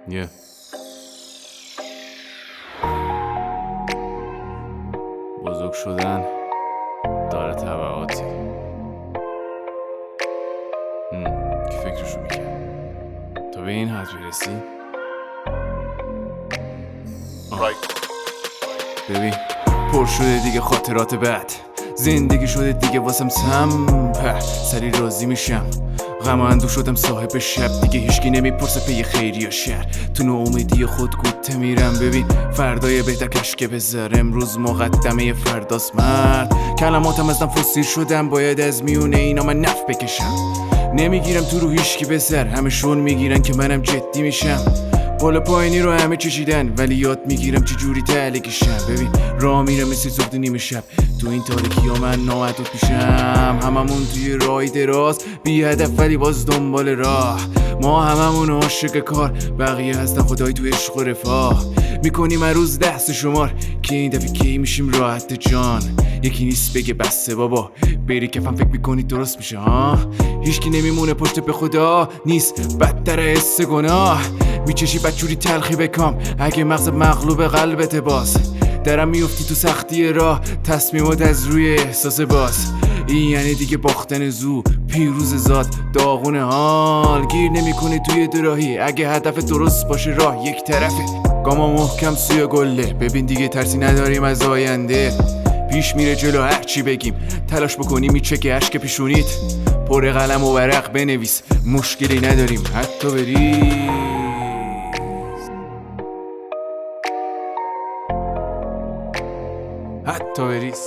یه بزرگ شدن داره تبعاتی. که فکرشو میکنم تا به این حد برسی. ببین پر شده دیگه خاطرات بد، زندگی شده دیگه واسم سم سری راضی میشم، غم و اندوه شدم صاحب شب، دیگه هیچکی نمیپرسه پی خیری یا شر، تو ناامیدی خود گوته میرم. ببین فردای بهتر کشکه بذار، امروز مقدمه فرداست مرد. کلماتم ازم فسیر شدم، باید از میونه اینا من نف بکشم. نمیگیرم تو رو هیچکی بسر، همه شون میگیرن که منم جدی میشم. بالا پایینی رو همه چشیدن ولی یاد میگیرم چه جوری تعلیقشم. ببین راه میرم مثل زبد نیمه شب، تو این تاریکی ها من نامحدود میشم. هممون توی راهی دراز بی هدف ولی باز دنبال راه، ما هممون عاشق کار، بقیه هستن خدای تو عشق و رفاه. میکنیم هر روز دست شمار که این دفعه کی میشیم راحت جان. یکی نیست بگه بسه بابا بری کفم، فکر میکنی درست میشه ها؟ هیچکی نمیمونه پشت به خدا نیست، بدتر حس گناه. میچشی بدجوری تلخی بکام اگه مغز مغلوب قلبت باز، درم میفتی تو سختی راه، تصمیمات از روی احساس باز. این یعنی دیگه باختن زو، پیروز ذات داغون حال. گیر نمیکنه توی دراهی اگه هدف درست باشه، راه یک طرفه، گاما محکم سوی گله. ببین دیگه ترسی نداریم از آینده، پیش میره جلو هرچی بگیم، تلاش بکنیم میچکه اشک پیشونیت، پر قلم و ورق بنویس، مشکلی نداریم حتی بریز. حتی بریز.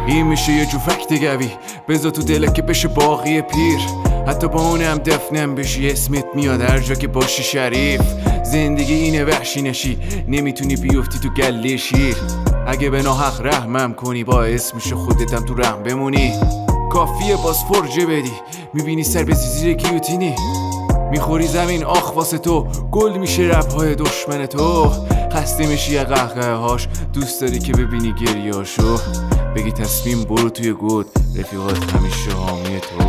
این میشه یه جو فکت گوی، بذار تو دلت که بشه باقی پیر. حتی با اونم دفنم بشی اسمت میاد هر جا که باشی شریف. زندگی اینه وحشی نشی، نمیتونی بیفتی تو گله شیر. اگه به ناحق رحمم کنی باعث میشه خودتم تو رحم بمونی. کافیه باز فرجه بدی، میبینی سر به زیر گیوتینی. میخوری زمین آخ واسه تو، گل میشه ربهای دشمن تو. خسته میشی یا قهقه هاش، دوست داری که ببینی گریاشو. بگی تصمیم برو توی گود، رفیقات همیشه حامی تو،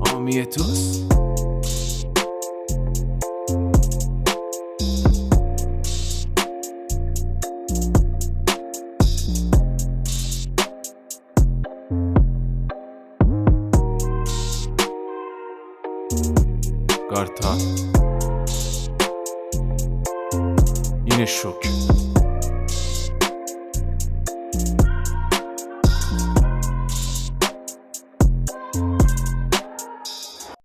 حامی توست. گارتا اینه شکر.